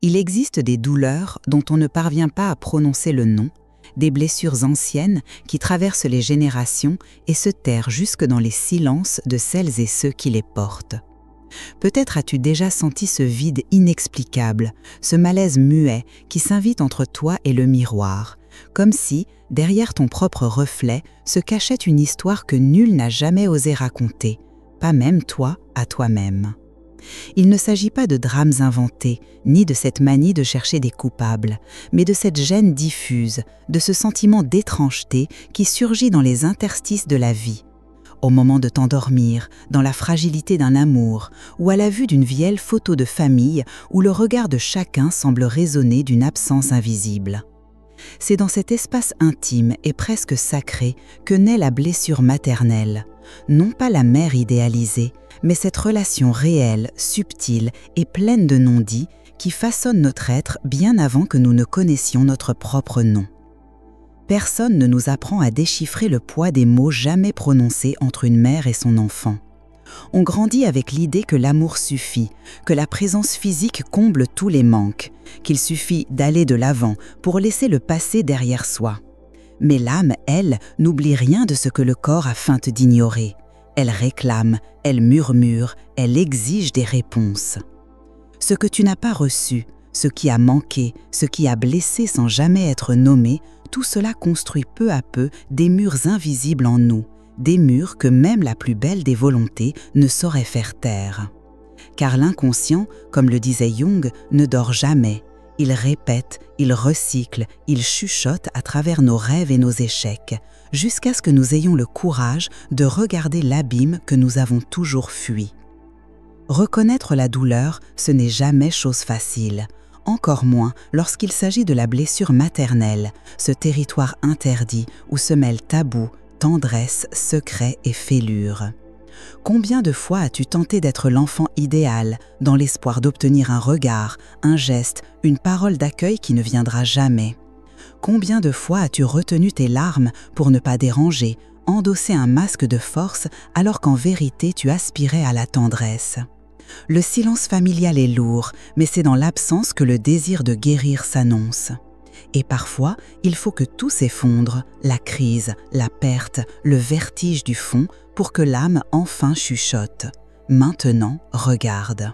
Il existe des douleurs dont on ne parvient pas à prononcer le nom, des blessures anciennes qui traversent les générations et se terrent jusque dans les silences de celles et ceux qui les portent. Peut-être as-tu déjà senti ce vide inexplicable, ce malaise muet qui s'invite entre toi et le miroir, comme si, derrière ton propre reflet, se cachait une histoire que nul n'a jamais osé raconter, pas même toi à toi-même. Il ne s'agit pas de drames inventés, ni de cette manie de chercher des coupables, mais de cette gêne diffuse, de ce sentiment d'étrangeté qui surgit dans les interstices de la vie, au moment de t'endormir, dans la fragilité d'un amour, ou à la vue d'une vieille photo de famille où le regard de chacun semble résonner d'une absence invisible. C'est dans cet espace intime et presque sacré que naît la blessure maternelle, non pas la mère idéalisée, mais cette relation réelle, subtile et pleine de non-dits qui façonne notre être bien avant que nous ne connaissions notre propre nom. Personne ne nous apprend à déchiffrer le poids des mots jamais prononcés entre une mère et son enfant. On grandit avec l'idée que l'amour suffit, que la présence physique comble tous les manques, qu'il suffit d'aller de l'avant pour laisser le passé derrière soi. Mais l'âme, elle, n'oublie rien de ce que le corps a feinte d'ignorer. Elle réclame, elle murmure, elle exige des réponses. Ce que tu n'as pas reçu, ce qui a manqué, ce qui a blessé sans jamais être nommé, tout cela construit peu à peu des murs invisibles en nous, des murs que même la plus belle des volontés ne saurait faire taire. Car l'inconscient, comme le disait Jung, ne dort jamais. Il répète, il recycle, il chuchote à travers nos rêves et nos échecs, jusqu'à ce que nous ayons le courage de regarder l'abîme que nous avons toujours fui. Reconnaître la douleur, ce n'est jamais chose facile, encore moins lorsqu'il s'agit de la blessure maternelle, ce territoire interdit où se mêlent tabous, tendresse, secret et fêlure. Combien de fois as-tu tenté d'être l'enfant idéal, dans l'espoir d'obtenir un regard, un geste, une parole d'accueil qui ne viendra jamais? Combien de fois as-tu retenu tes larmes pour ne pas déranger, endosser un masque de force alors qu'en vérité tu aspirais à la tendresse? Le silence familial est lourd, mais c'est dans l'absence que le désir de guérir s'annonce. Et parfois, il faut que tout s'effondre, la crise, la perte, le vertige du fond, pour que l'âme enfin chuchote. Maintenant, regarde.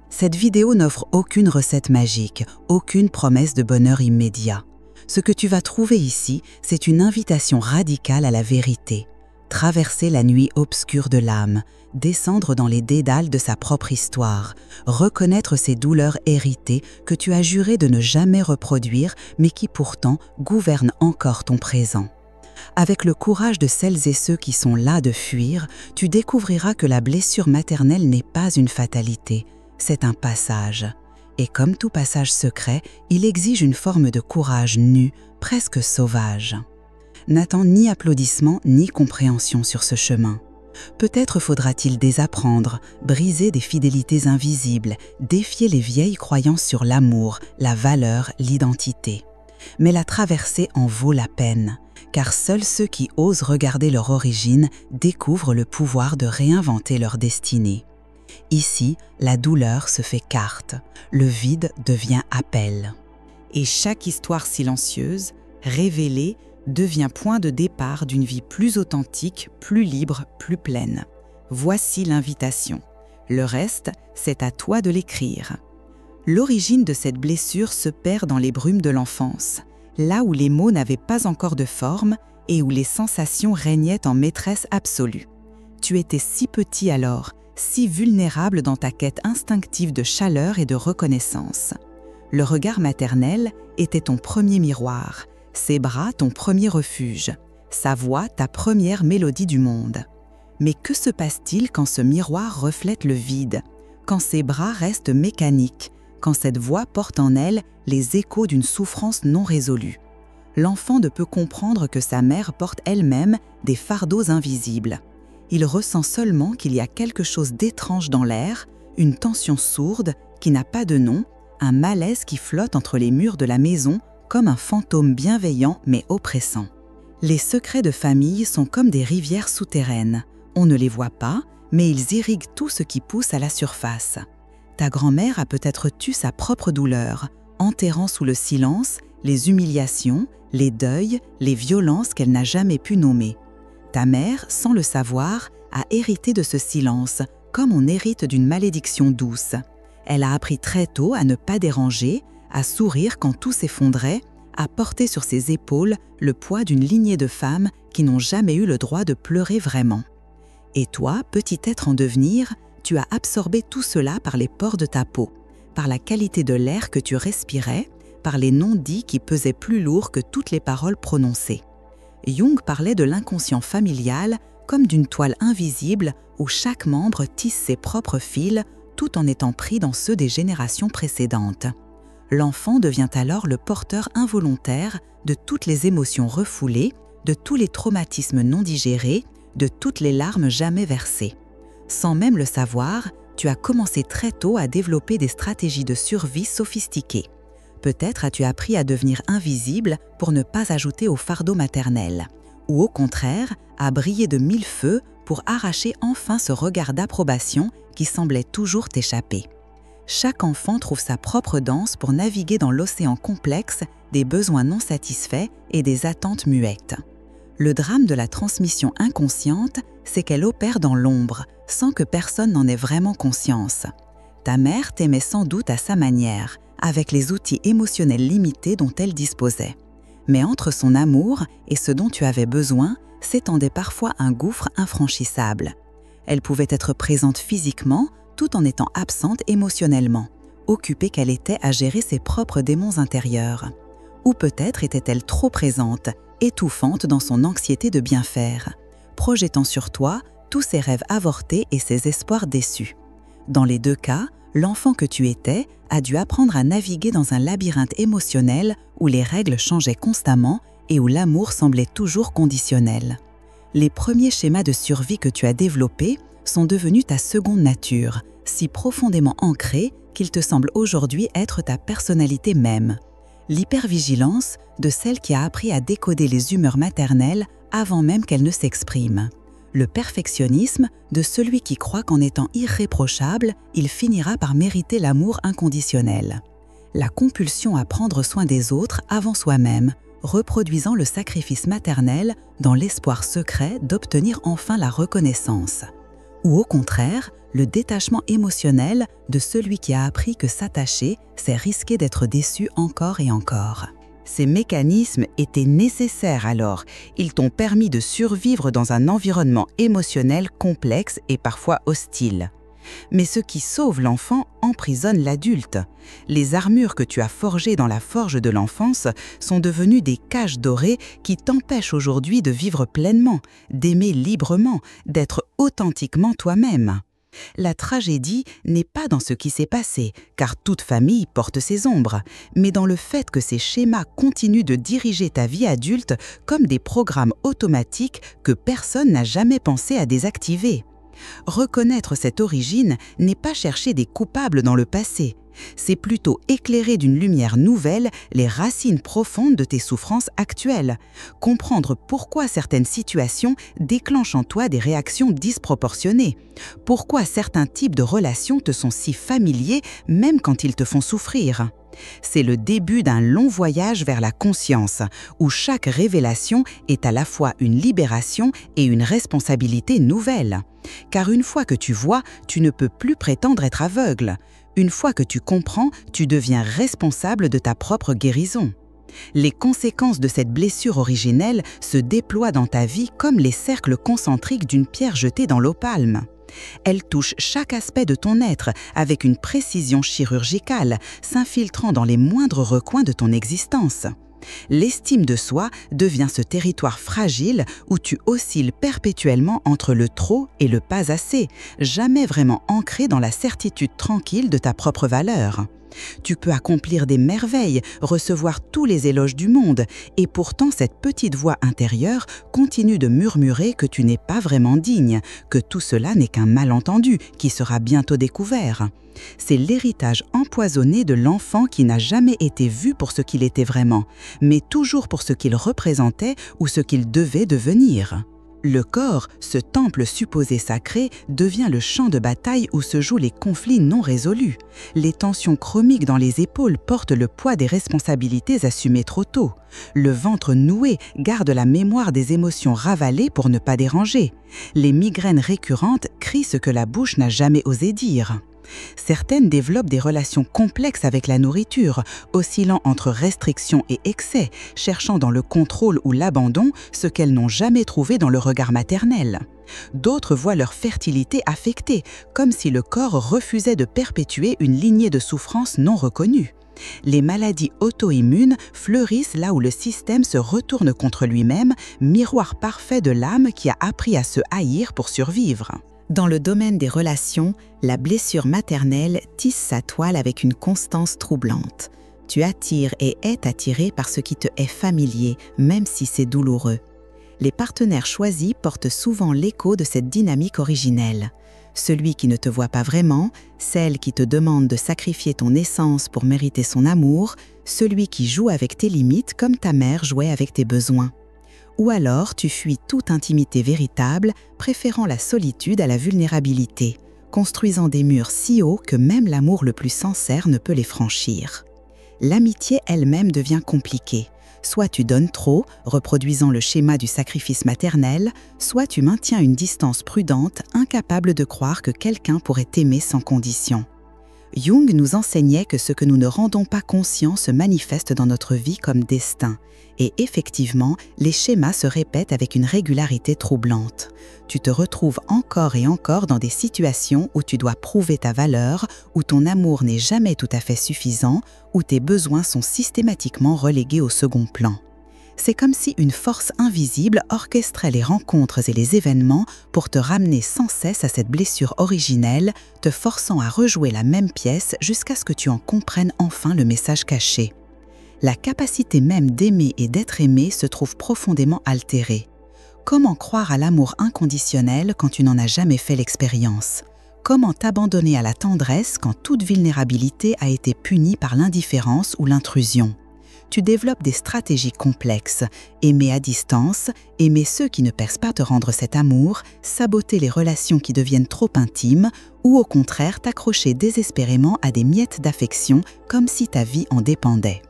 Cette vidéo n'offre aucune recette magique, aucune promesse de bonheur immédiat. Ce que tu vas trouver ici, c'est une invitation radicale à la vérité. Traverser la nuit obscure de l'âme, descendre dans les dédales de sa propre histoire, reconnaître ces douleurs héritées que tu as juré de ne jamais reproduire, mais qui pourtant gouvernent encore ton présent. Avec le courage de celles et ceux qui sont là de fuir, tu découvriras que la blessure maternelle n'est pas une fatalité, c'est un passage. Et comme tout passage secret, il exige une forme de courage nu, presque sauvage. N'attends ni applaudissements ni compréhension sur ce chemin. Peut-être faudra-t-il désapprendre, briser des fidélités invisibles, défier les vieilles croyances sur l'amour, la valeur, l'identité. Mais la traversée en vaut la peine, car seuls ceux qui osent regarder leur origine découvrent le pouvoir de réinventer leur destinée. Ici, la douleur se fait carte, le vide devient appel. Et chaque histoire silencieuse, révélée, devient point de départ d'une vie plus authentique, plus libre, plus pleine. Voici l'invitation. Le reste, c'est à toi de l'écrire. L'origine de cette blessure se perd dans les brumes de l'enfance, là où les mots n'avaient pas encore de forme et où les sensations régnaient en maîtresse absolue. Tu étais si petit alors, si vulnérable dans ta quête instinctive de chaleur et de reconnaissance. Le regard maternel était ton premier miroir, ses bras ton premier refuge, sa voix ta première mélodie du monde. Mais que se passe-t-il quand ce miroir reflète le vide, quand ses bras restent mécaniques, quand cette voix porte en elle les échos d'une souffrance non résolue? L'enfant ne peut comprendre que sa mère porte elle-même des fardeaux invisibles. Il ressent seulement qu'il y a quelque chose d'étrange dans l'air, une tension sourde qui n'a pas de nom, un malaise qui flotte entre les murs de la maison comme un fantôme bienveillant mais oppressant. Les secrets de famille sont comme des rivières souterraines. On ne les voit pas, mais ils irriguent tout ce qui pousse à la surface. Ta grand-mère a peut-être tué sa propre douleur, enterrant sous le silence les humiliations, les deuils, les violences qu'elle n'a jamais pu nommer. Ta mère, sans le savoir, a hérité de ce silence, comme on hérite d'une malédiction douce. Elle a appris très tôt à ne pas déranger, à sourire quand tout s'effondrait, à porter sur ses épaules le poids d'une lignée de femmes qui n'ont jamais eu le droit de pleurer vraiment. Et toi, petit être en devenir, tu as absorbé tout cela par les pores de ta peau, par la qualité de l'air que tu respirais, par les non-dits qui pesaient plus lourds que toutes les paroles prononcées. Jung parlait de l'inconscient familial comme d'une toile invisible où chaque membre tisse ses propres fils tout en étant pris dans ceux des générations précédentes. L'enfant devient alors le porteur involontaire de toutes les émotions refoulées, de tous les traumatismes non digérés, de toutes les larmes jamais versées. Sans même le savoir, tu as commencé très tôt à développer des stratégies de survie sophistiquées. Peut-être as-tu appris à devenir invisible pour ne pas ajouter au fardeau maternel, ou au contraire, à briller de mille feux pour arracher enfin ce regard d'approbation qui semblait toujours t'échapper. Chaque enfant trouve sa propre danse pour naviguer dans l'océan complexe des besoins non satisfaits et des attentes muettes. Le drame de la transmission inconsciente, c'est qu'elle opère dans l'ombre, sans que personne n'en ait vraiment conscience. Ta mère t'aimait sans doute à sa manière, avec les outils émotionnels limités dont elle disposait. Mais entre son amour et ce dont tu avais besoin, s'étendait parfois un gouffre infranchissable. Elle pouvait être présente physiquement, tout en étant absente émotionnellement, occupée qu'elle était à gérer ses propres démons intérieurs. Ou peut-être était-elle trop présente, étouffante dans son anxiété de bien faire, projetant sur toi tous ses rêves avortés et ses espoirs déçus. Dans les deux cas, l'enfant que tu étais a dû apprendre à naviguer dans un labyrinthe émotionnel où les règles changeaient constamment et où l'amour semblait toujours conditionnel. Les premiers schémas de survie que tu as développés sont devenus ta seconde nature, si profondément ancrés qu'ils te semblent aujourd'hui être ta personnalité même. L'hypervigilance de celle qui a appris à décoder les humeurs maternelles avant même qu'elles ne s'expriment. Le perfectionnisme de celui qui croit qu'en étant irréprochable, il finira par mériter l'amour inconditionnel. La compulsion à prendre soin des autres avant soi-même, reproduisant le sacrifice maternel dans l'espoir secret d'obtenir enfin la reconnaissance. Ou au contraire, le détachement émotionnel de celui qui a appris que s'attacher, c'est risquer d'être déçu encore et encore. Ces mécanismes étaient nécessaires alors. Ils t'ont permis de survivre dans un environnement émotionnel complexe et parfois hostile. Mais ce qui sauve l'enfant emprisonne l'adulte. Les armures que tu as forgées dans la forge de l'enfance sont devenues des cages dorées qui t'empêchent aujourd'hui de vivre pleinement, d'aimer librement, d'être authentiquement toi-même. La tragédie n'est pas dans ce qui s'est passé, car toute famille porte ses ombres, mais dans le fait que ces schémas continuent de diriger ta vie adulte comme des programmes automatiques que personne n'a jamais pensé à désactiver. Reconnaître cette origine n'est pas chercher des coupables dans le passé, c'est plutôt éclairer d'une lumière nouvelle les racines profondes de tes souffrances actuelles, comprendre pourquoi certaines situations déclenchent en toi des réactions disproportionnées, pourquoi certains types de relations te sont si familiers même quand ils te font souffrir. C'est le début d'un long voyage vers la conscience, où chaque révélation est à la fois une libération et une responsabilité nouvelle. Car une fois que tu vois, tu ne peux plus prétendre être aveugle. Une fois que tu comprends, tu deviens responsable de ta propre guérison. Les conséquences de cette blessure originelle se déploient dans ta vie comme les cercles concentriques d'une pierre jetée dans l'eau palme. Elle touche chaque aspect de ton être avec une précision chirurgicale, s'infiltrant dans les moindres recoins de ton existence. L'estime de soi devient ce territoire fragile où tu oscilles perpétuellement entre le trop et le pas assez, jamais vraiment ancré dans la certitude tranquille de ta propre valeur. Tu peux accomplir des merveilles, recevoir tous les éloges du monde, et pourtant cette petite voix intérieure continue de murmurer que tu n'es pas vraiment digne, que tout cela n'est qu'un malentendu qui sera bientôt découvert. C'est l'héritage empoisonné de l'enfant qui n'a jamais été vu pour ce qu'il était vraiment, mais toujours pour ce qu'il représentait ou ce qu'il devait devenir. Le corps, ce temple supposé sacré, devient le champ de bataille où se jouent les conflits non résolus. Les tensions chromiques dans les épaules portent le poids des responsabilités assumées trop tôt. Le ventre noué garde la mémoire des émotions ravalées pour ne pas déranger. Les migraines récurrentes crient ce que la bouche n'a jamais osé dire. Certaines développent des relations complexes avec la nourriture, oscillant entre restriction et excès, cherchant dans le contrôle ou l'abandon ce qu'elles n'ont jamais trouvé dans le regard maternel. D'autres voient leur fertilité affectée, comme si le corps refusait de perpétuer une lignée de souffrance non reconnue. Les maladies auto-immunes fleurissent là où le système se retourne contre lui-même, miroir parfait de l'âme qui a appris à se haïr pour survivre. Dans le domaine des relations, la blessure maternelle tisse sa toile avec une constance troublante. Tu attires et es attiré par ce qui te est familier, même si c'est douloureux. Les partenaires choisis portent souvent l'écho de cette dynamique originelle. Celui qui ne te voit pas vraiment, celle qui te demande de sacrifier ton essence pour mériter son amour, celui qui joue avec tes limites comme ta mère jouait avec tes besoins. Ou alors tu fuis toute intimité véritable, préférant la solitude à la vulnérabilité, construisant des murs si hauts que même l'amour le plus sincère ne peut les franchir. L'amitié elle-même devient compliquée. Soit tu donnes trop, reproduisant le schéma du sacrifice maternel, soit tu maintiens une distance prudente, incapable de croire que quelqu'un pourrait t'aimer sans condition. Jung nous enseignait que ce que nous ne rendons pas conscient se manifeste dans notre vie comme destin. Et effectivement, les schémas se répètent avec une régularité troublante. Tu te retrouves encore et encore dans des situations où tu dois prouver ta valeur, où ton amour n'est jamais tout à fait suffisant, où tes besoins sont systématiquement relégués au second plan. C'est comme si une force invisible orchestrait les rencontres et les événements pour te ramener sans cesse à cette blessure originelle, te forçant à rejouer la même pièce jusqu'à ce que tu en comprennes enfin le message caché. La capacité même d'aimer et d'être aimé se trouve profondément altérée. Comment croire à l'amour inconditionnel quand tu n'en as jamais fait l'expérience? Comment t'abandonner à la tendresse quand toute vulnérabilité a été punie par l'indifférence ou l'intrusion? Tu développes des stratégies complexes, aimer à distance, aimer ceux qui ne percent pas te rendre cet amour, saboter les relations qui deviennent trop intimes, ou au contraire t'accrocher désespérément à des miettes d'affection comme si ta vie en dépendait.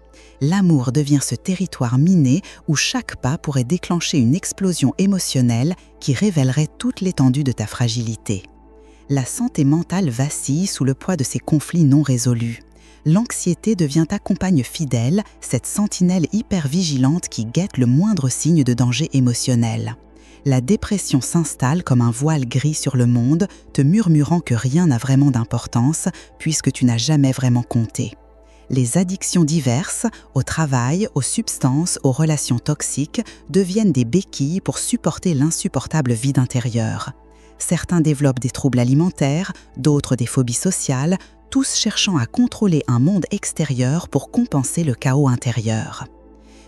L'amour devient ce territoire miné où chaque pas pourrait déclencher une explosion émotionnelle qui révélerait toute l'étendue de ta fragilité. La santé mentale vacille sous le poids de ces conflits non résolus. L'anxiété devient ta compagne fidèle, cette sentinelle hyper-vigilante qui guette le moindre signe de danger émotionnel. La dépression s'installe comme un voile gris sur le monde, te murmurant que rien n'a vraiment d'importance puisque tu n'as jamais vraiment compté. Les addictions diverses, au travail, aux substances, aux relations toxiques, deviennent des béquilles pour supporter l'insupportable vide intérieur. Certains développent des troubles alimentaires, d'autres des phobies sociales, tous cherchant à contrôler un monde extérieur pour compenser le chaos intérieur.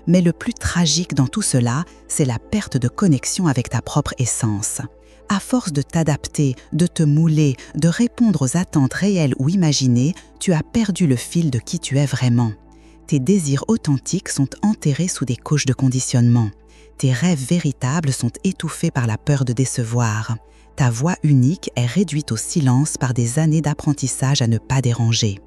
Mais le plus tragique dans tout cela, c'est la perte de connexion avec ta propre essence. À force de t'adapter, de te mouler, de répondre aux attentes réelles ou imaginées, tu as perdu le fil de qui tu es vraiment. Tes désirs authentiques sont enterrés sous des couches de conditionnement. Tes rêves véritables sont étouffés par la peur de décevoir. Ta voix unique est réduite au silence par des années d'apprentissage à ne pas déranger.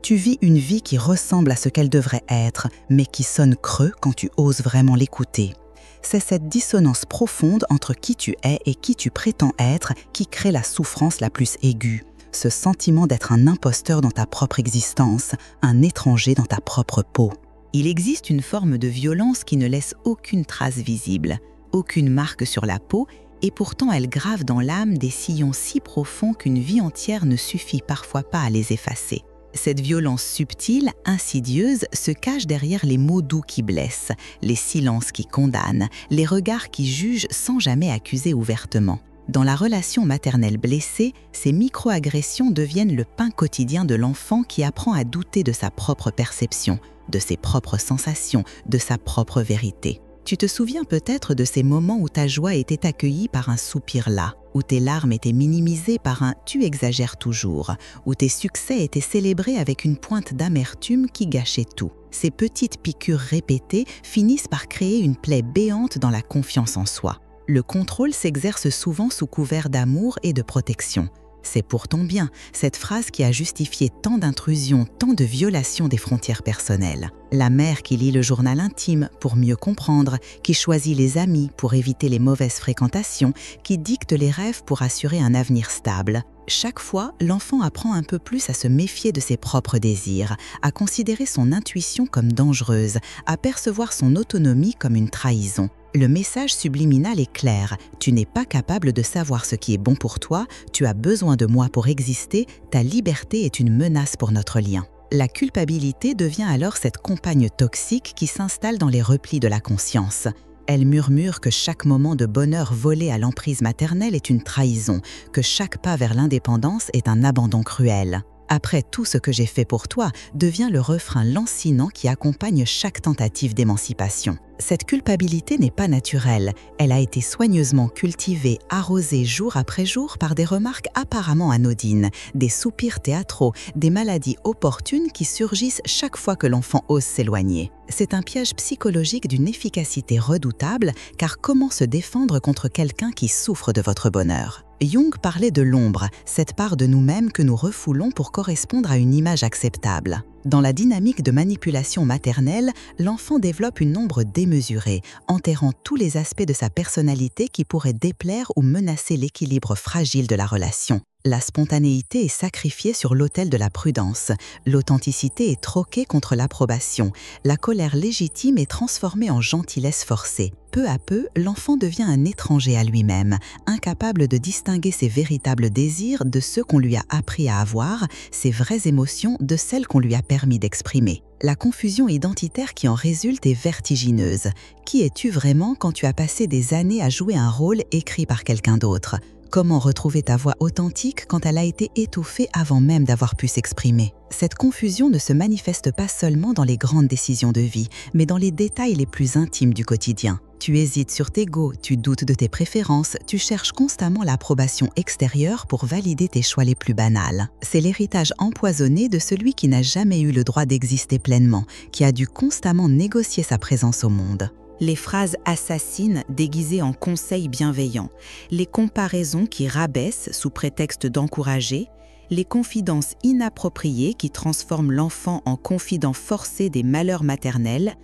Tu vis une vie qui ressemble à ce qu'elle devrait être, mais qui sonne creux quand tu oses vraiment l'écouter. C'est cette dissonance profonde entre qui tu es et qui tu prétends être qui crée la souffrance la plus aiguë. Ce sentiment d'être un imposteur dans ta propre existence, un étranger dans ta propre peau. Il existe une forme de violence qui ne laisse aucune trace visible, aucune marque sur la peau, et pourtant elle grave dans l'âme des sillons si profonds qu'une vie entière ne suffit parfois pas à les effacer. Cette violence subtile, insidieuse, se cache derrière les mots doux qui blessent, les silences qui condamnent, les regards qui jugent sans jamais accuser ouvertement. Dans la relation maternelle blessée, ces micro-agressions deviennent le pain quotidien de l'enfant qui apprend à douter de sa propre perception, de ses propres sensations, de sa propre vérité. Tu te souviens peut-être de ces moments où ta joie était accueillie par un soupir las, où tes larmes étaient minimisées par un « tu exagères toujours », où tes succès étaient célébrés avec une pointe d'amertume qui gâchait tout. Ces petites piqûres répétées finissent par créer une plaie béante dans la confiance en soi. Le contrôle s'exerce souvent sous couvert d'amour et de protection. C'est pour ton bien, cette phrase qui a justifié tant d'intrusions, tant de violations des frontières personnelles. La mère qui lit le journal intime pour mieux comprendre, qui choisit les amis pour éviter les mauvaises fréquentations, qui dicte les rêves pour assurer un avenir stable. Chaque fois, l'enfant apprend un peu plus à se méfier de ses propres désirs, à considérer son intuition comme dangereuse, à percevoir son autonomie comme une trahison. Le message subliminal est clair, tu n'es pas capable de savoir ce qui est bon pour toi, tu as besoin de moi pour exister, ta liberté est une menace pour notre lien. La culpabilité devient alors cette compagne toxique qui s'installe dans les replis de la conscience. Elle murmure que chaque moment de bonheur volé à l'emprise maternelle est une trahison, que chaque pas vers l'indépendance est un abandon cruel. Après tout ce que j'ai fait pour toi devient le refrain lancinant qui accompagne chaque tentative d'émancipation. Cette culpabilité n'est pas naturelle, elle a été soigneusement cultivée, arrosée jour après jour par des remarques apparemment anodines, des soupirs théâtraux, des maladies opportunes qui surgissent chaque fois que l'enfant ose s'éloigner. C'est un piège psychologique d'une efficacité redoutable, car comment se défendre contre quelqu'un qui souffre de votre bonheur ? Jung parlait de l'ombre, cette part de nous-mêmes que nous refoulons pour correspondre à une image acceptable. Dans la dynamique de manipulation maternelle, l'enfant développe une ombre démesurée, enterrant tous les aspects de sa personnalité qui pourraient déplaire ou menacer l'équilibre fragile de la relation. La spontanéité est sacrifiée sur l'autel de la prudence, l'authenticité est troquée contre l'approbation, la colère légitime est transformée en gentillesse forcée. Peu à peu, l'enfant devient un étranger à lui-même, incapable de distinguer ses véritables désirs de ceux qu'on lui a appris à avoir, ses vraies émotions de celles qu'on lui a permis d'exprimer. La confusion identitaire qui en résulte est vertigineuse. Qui es-tu vraiment quand tu as passé des années à jouer un rôle écrit par quelqu'un d'autre ? Comment retrouver ta voix authentique quand elle a été étouffée avant même d'avoir pu s'exprimer ? Cette confusion ne se manifeste pas seulement dans les grandes décisions de vie, mais dans les détails les plus intimes du quotidien. Tu hésites sur tes goûts, tu doutes de tes préférences, tu cherches constamment l'approbation extérieure pour valider tes choix les plus banals. C'est l'héritage empoisonné de celui qui n'a jamais eu le droit d'exister pleinement, qui a dû constamment négocier sa présence au monde. Les phrases assassines déguisées en conseils bienveillants, les comparaisons qui rabaissent sous prétexte d'encourager, les confidences inappropriées qui transforment l'enfant en confident forcé des malheurs maternels,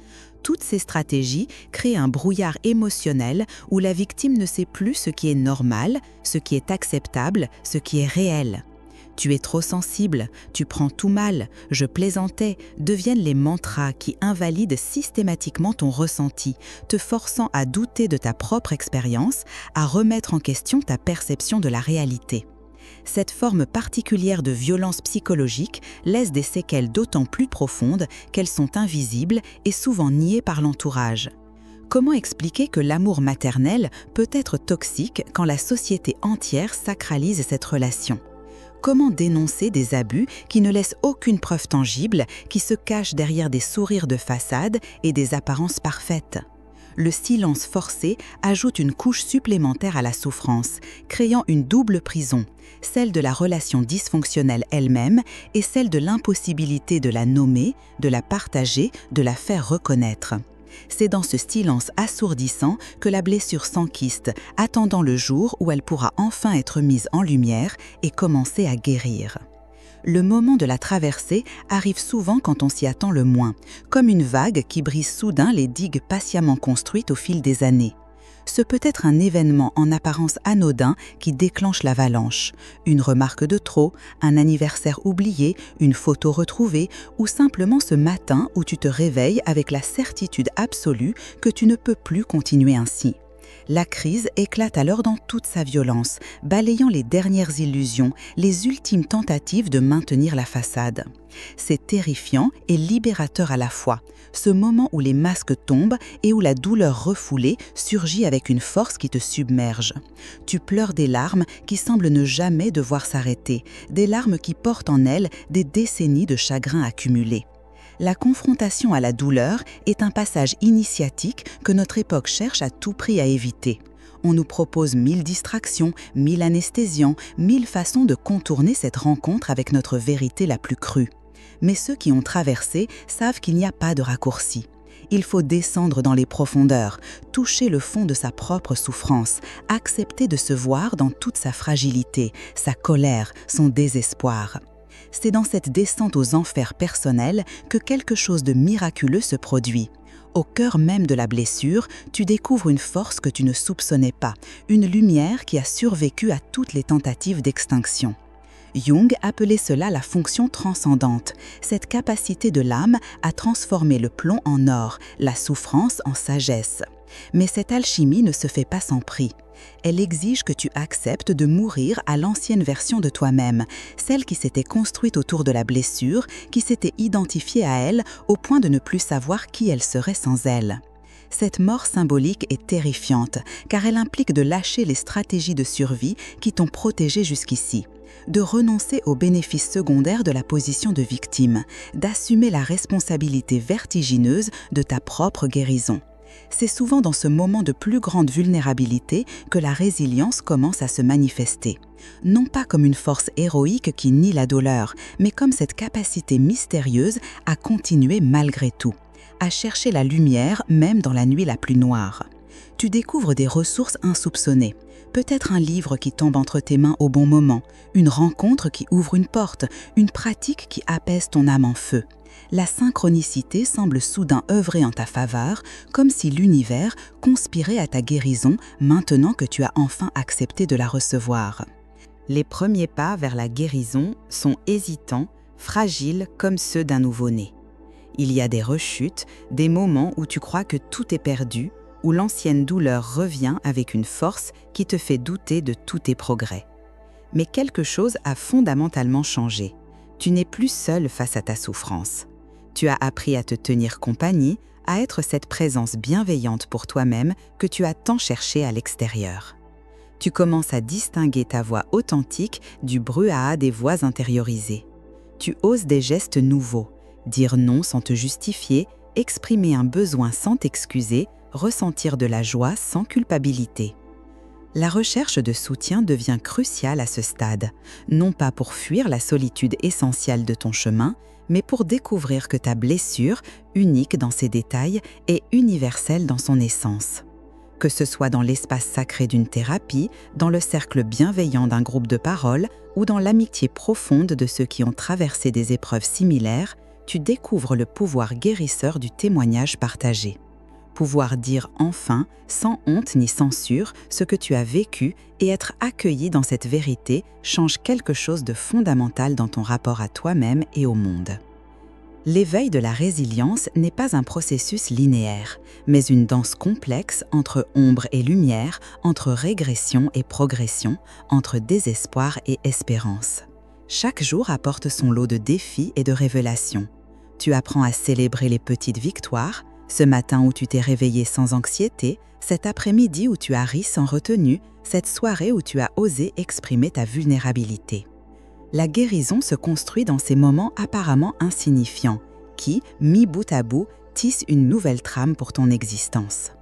toutes ces stratégies créent un brouillard émotionnel où la victime ne sait plus ce qui est normal, ce qui est acceptable, ce qui est réel. Tu es trop sensible, tu prends tout mal, je plaisantais, deviennent les mantras qui invalident systématiquement ton ressenti, te forçant à douter de ta propre expérience, à remettre en question ta perception de la réalité. Cette forme particulière de violence psychologique laisse des séquelles d'autant plus profondes qu'elles sont invisibles et souvent niées par l'entourage. Comment expliquer que l'amour maternel peut être toxique quand la société entière sacralise cette relation ? Comment dénoncer des abus qui ne laissent aucune preuve tangible, qui se cachent derrière des sourires de façade et des apparences parfaites ? Le silence forcé ajoute une couche supplémentaire à la souffrance, créant une double prison, celle de la relation dysfonctionnelle elle-même et celle de l'impossibilité de la nommer, de la partager, de la faire reconnaître. C'est dans ce silence assourdissant que la blessure s'enquiste, attendant le jour où elle pourra enfin être mise en lumière et commencer à guérir. Le moment de la traversée arrive souvent quand on s'y attend le moins, comme une vague qui brise soudain les digues patiemment construites au fil des années. Ce peut être un événement en apparence anodin qui déclenche l'avalanche. Une remarque de trop, un anniversaire oublié, une photo retrouvée ou simplement ce matin où tu te réveilles avec la certitude absolue que tu ne peux plus continuer ainsi. La crise éclate alors dans toute sa violence, balayant les dernières illusions, les ultimes tentatives de maintenir la façade. C'est terrifiant et libérateur à la fois, ce moment où les masques tombent et où la douleur refoulée surgit avec une force qui te submerge. Tu pleures des larmes qui semblent ne jamais devoir s'arrêter, des larmes qui portent en elles des décennies de chagrin accumulé. La confrontation à la douleur est un passage initiatique que notre époque cherche à tout prix à éviter. On nous propose 1000 distractions, 1000 anesthésiants, 1000 façons de contourner cette rencontre avec notre vérité la plus crue. Mais ceux qui ont traversé savent qu'il n'y a pas de raccourci. Il faut descendre dans les profondeurs, toucher le fond de sa propre souffrance, accepter de se voir dans toute sa fragilité, sa colère, son désespoir. C'est dans cette descente aux enfers personnels que quelque chose de miraculeux se produit. Au cœur même de la blessure, tu découvres une force que tu ne soupçonnais pas, une lumière qui a survécu à toutes les tentatives d'extinction. Jung appelait cela la fonction transcendante, cette capacité de l'âme à transformer le plomb en or, la souffrance en sagesse. Mais cette alchimie ne se fait pas sans prix. Elle exige que tu acceptes de mourir à l'ancienne version de toi-même, celle qui s'était construite autour de la blessure, qui s'était identifiée à elle au point de ne plus savoir qui elle serait sans elle. Cette mort symbolique est terrifiante, car elle implique de lâcher les stratégies de survie qui t'ont protégé jusqu'ici, de renoncer aux bénéfices secondaires de la position de victime, d'assumer la responsabilité vertigineuse de ta propre guérison. C'est souvent dans ce moment de plus grande vulnérabilité que la résilience commence à se manifester. Non pas comme une force héroïque qui nie la douleur, mais comme cette capacité mystérieuse à continuer malgré tout, à chercher la lumière même dans la nuit la plus noire. Tu découvres des ressources insoupçonnées. Peut-être un livre qui tombe entre tes mains au bon moment, une rencontre qui ouvre une porte, une pratique qui apaise ton âme en feu. La synchronicité semble soudain œuvrer en ta faveur, comme si l'univers conspirait à ta guérison maintenant que tu as enfin accepté de la recevoir. Les premiers pas vers la guérison sont hésitants, fragiles comme ceux d'un nouveau-né. Il y a des rechutes, des moments où tu crois que tout est perdu, où l'ancienne douleur revient avec une force qui te fait douter de tous tes progrès. Mais quelque chose a fondamentalement changé. Tu n'es plus seul face à ta souffrance. Tu as appris à te tenir compagnie, à être cette présence bienveillante pour toi-même que tu as tant cherché à l'extérieur. Tu commences à distinguer ta voix authentique du brouhaha des voix intériorisées. Tu oses des gestes nouveaux, dire non sans te justifier, exprimer un besoin sans t'excuser, ressentir de la joie sans culpabilité. La recherche de soutien devient cruciale à ce stade, non pas pour fuir la solitude essentielle de ton chemin, mais pour découvrir que ta blessure, unique dans ses détails, est universelle dans son essence. Que ce soit dans l'espace sacré d'une thérapie, dans le cercle bienveillant d'un groupe de parole ou dans l'amitié profonde de ceux qui ont traversé des épreuves similaires, tu découvres le pouvoir guérisseur du témoignage partagé. Pouvoir dire enfin, sans honte ni censure, ce que tu as vécu et être accueilli dans cette vérité change quelque chose de fondamental dans ton rapport à toi-même et au monde. L'éveil de la résilience n'est pas un processus linéaire, mais une danse complexe entre ombre et lumière, entre régression et progression, entre désespoir et espérance. Chaque jour apporte son lot de défis et de révélations. Tu apprends à célébrer les petites victoires, ce matin où tu t'es réveillé sans anxiété, cet après-midi où tu as ri sans retenue, cette soirée où tu as osé exprimer ta vulnérabilité. La guérison se construit dans ces moments apparemment insignifiants, qui, mis bout à bout, tissent une nouvelle trame pour ton existence.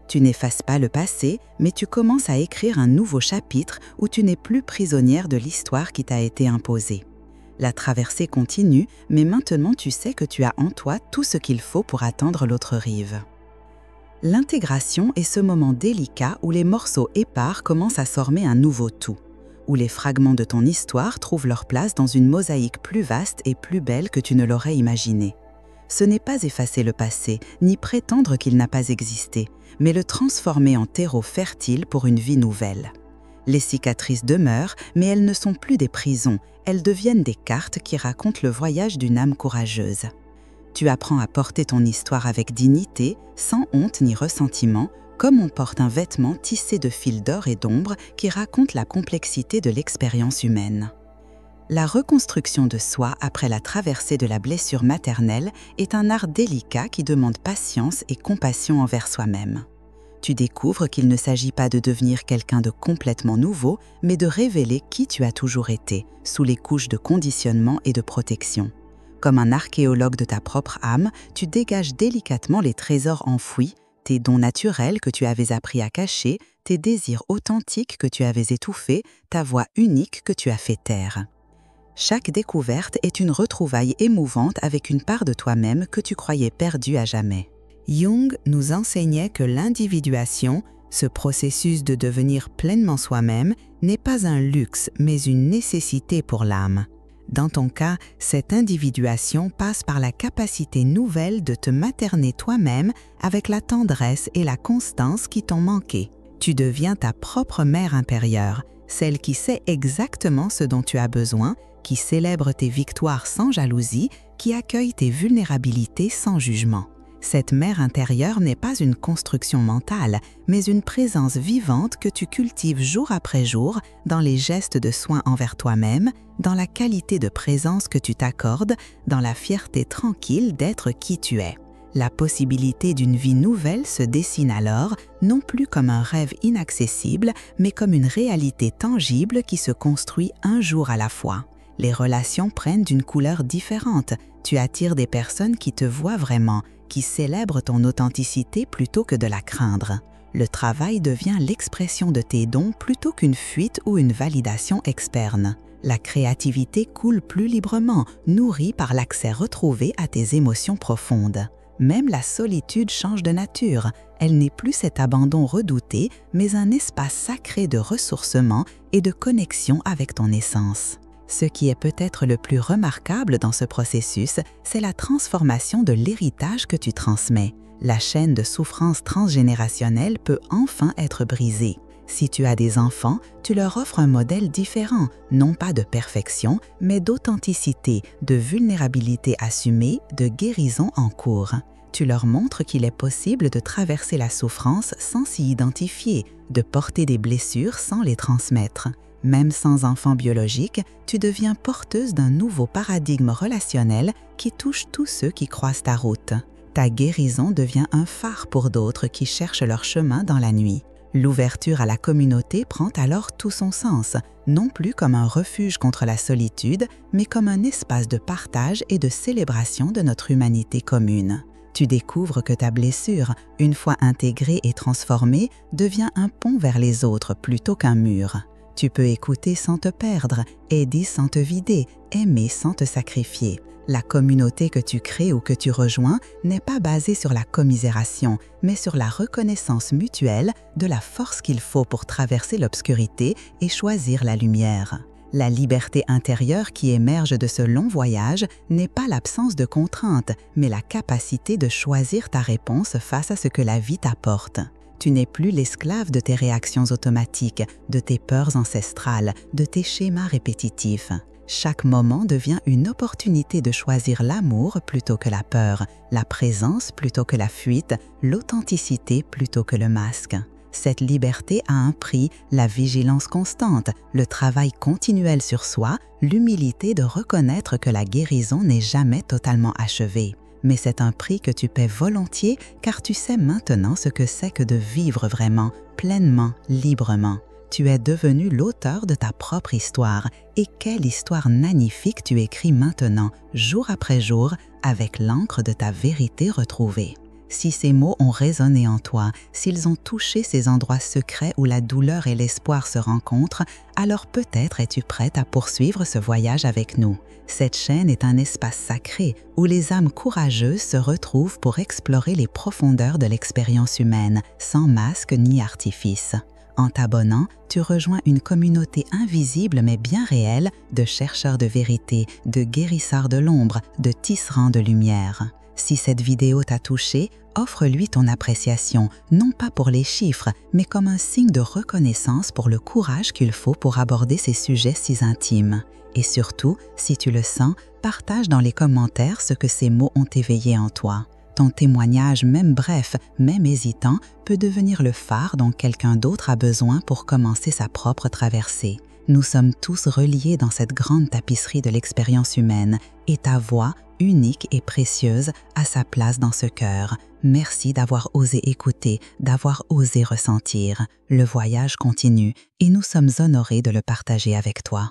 Tu n'effaces pas le passé, mais tu commences à écrire un nouveau chapitre où tu n'es plus prisonnière de l'histoire qui t'a été imposée. La traversée continue, mais maintenant tu sais que tu as en toi tout ce qu'il faut pour atteindre l'autre rive. L'intégration est ce moment délicat où les morceaux épars commencent à former un nouveau tout, où les fragments de ton histoire trouvent leur place dans une mosaïque plus vaste et plus belle que tu ne l'aurais imaginé. Ce n'est pas effacer le passé, ni prétendre qu'il n'a pas existé, mais le transformer en terreau fertile pour une vie nouvelle. Les cicatrices demeurent, mais elles ne sont plus des prisons, elles deviennent des cartes qui racontent le voyage d'une âme courageuse. Tu apprends à porter ton histoire avec dignité, sans honte ni ressentiment, comme on porte un vêtement tissé de fils d'or et d'ombre qui raconte la complexité de l'expérience humaine. La reconstruction de soi après la traversée de la blessure maternelle est un art délicat qui demande patience et compassion envers soi-même. Tu découvres qu'il ne s'agit pas de devenir quelqu'un de complètement nouveau, mais de révéler qui tu as toujours été, sous les couches de conditionnement et de protection. Comme un archéologue de ta propre âme, tu dégages délicatement les trésors enfouis, tes dons naturels que tu avais appris à cacher, tes désirs authentiques que tu avais étouffés, ta voix unique que tu as fait taire. Chaque découverte est une retrouvaille émouvante avec une part de toi-même que tu croyais perdue à jamais. Jung nous enseignait que l'individuation, ce processus de devenir pleinement soi-même, n'est pas un luxe, mais une nécessité pour l'âme. Dans ton cas, cette individuation passe par la capacité nouvelle de te materner toi-même avec la tendresse et la constance qui t'ont manqué. Tu deviens ta propre mère intérieure, celle qui sait exactement ce dont tu as besoin, qui célèbre tes victoires sans jalousie, qui accueille tes vulnérabilités sans jugement. Cette mère intérieure n'est pas une construction mentale, mais une présence vivante que tu cultives jour après jour dans les gestes de soin envers toi-même, dans la qualité de présence que tu t'accordes, dans la fierté tranquille d'être qui tu es. La possibilité d'une vie nouvelle se dessine alors, non plus comme un rêve inaccessible, mais comme une réalité tangible qui se construit un jour à la fois. Les relations prennent d'une couleur différente. Tu attires des personnes qui te voient vraiment, qui célèbrent ton authenticité plutôt que de la craindre. Le travail devient l'expression de tes dons plutôt qu'une fuite ou une validation externe. La créativité coule plus librement, nourrie par l'accès retrouvé à tes émotions profondes. Même la solitude change de nature. Elle n'est plus cet abandon redouté, mais un espace sacré de ressourcement et de connexion avec ton essence. Ce qui est peut-être le plus remarquable dans ce processus, c'est la transformation de l'héritage que tu transmets. La chaîne de souffrance transgénérationnelle peut enfin être brisée. Si tu as des enfants, tu leur offres un modèle différent, non pas de perfection, mais d'authenticité, de vulnérabilité assumée, de guérison en cours. Tu leur montres qu'il est possible de traverser la souffrance sans s'y identifier, de porter des blessures sans les transmettre. Même sans enfant biologique, tu deviens porteuse d'un nouveau paradigme relationnel qui touche tous ceux qui croisent ta route. Ta guérison devient un phare pour d'autres qui cherchent leur chemin dans la nuit. L'ouverture à la communauté prend alors tout son sens, non plus comme un refuge contre la solitude, mais comme un espace de partage et de célébration de notre humanité commune. Tu découvres que ta blessure, une fois intégrée et transformée, devient un pont vers les autres plutôt qu'un mur. Tu peux écouter sans te perdre, aider sans te vider, aimer sans te sacrifier. La communauté que tu crées ou que tu rejoins n'est pas basée sur la commisération, mais sur la reconnaissance mutuelle de la force qu'il faut pour traverser l'obscurité et choisir la lumière. La liberté intérieure qui émerge de ce long voyage n'est pas l'absence de contraintes, mais la capacité de choisir ta réponse face à ce que la vie t'apporte. Tu n'es plus l'esclave de tes réactions automatiques, de tes peurs ancestrales, de tes schémas répétitifs. Chaque moment devient une opportunité de choisir l'amour plutôt que la peur, la présence plutôt que la fuite, l'authenticité plutôt que le masque. Cette liberté a un prix, la vigilance constante, le travail continuel sur soi, l'humilité de reconnaître que la guérison n'est jamais totalement achevée. Mais c'est un prix que tu paies volontiers car tu sais maintenant ce que c'est que de vivre vraiment, pleinement, librement. Tu es devenu l'auteur de ta propre histoire et quelle histoire magnifique tu écris maintenant, jour après jour, avec l'encre de ta vérité retrouvée. Si ces mots ont résonné en toi, s'ils ont touché ces endroits secrets où la douleur et l'espoir se rencontrent, alors peut-être es-tu prête à poursuivre ce voyage avec nous. Cette chaîne est un espace sacré où les âmes courageuses se retrouvent pour explorer les profondeurs de l'expérience humaine, sans masque ni artifice. En t'abonnant, tu rejoins une communauté invisible mais bien réelle de chercheurs de vérité, de guérisseurs de l'ombre, de tisserands de lumière. Si cette vidéo t'a touché, offre-lui ton appréciation, non pas pour les chiffres, mais comme un signe de reconnaissance pour le courage qu'il faut pour aborder ces sujets si intimes. Et surtout, si tu le sens, partage dans les commentaires ce que ces mots ont éveillé en toi. Ton témoignage, même bref, même hésitant, peut devenir le phare dont quelqu'un d'autre a besoin pour commencer sa propre traversée. Nous sommes tous reliés dans cette grande tapisserie de l'expérience humaine et ta voix, unique et précieuse, a sa place dans ce cœur. Merci d'avoir osé écouter, d'avoir osé ressentir. Le voyage continue et nous sommes honorés de le partager avec toi.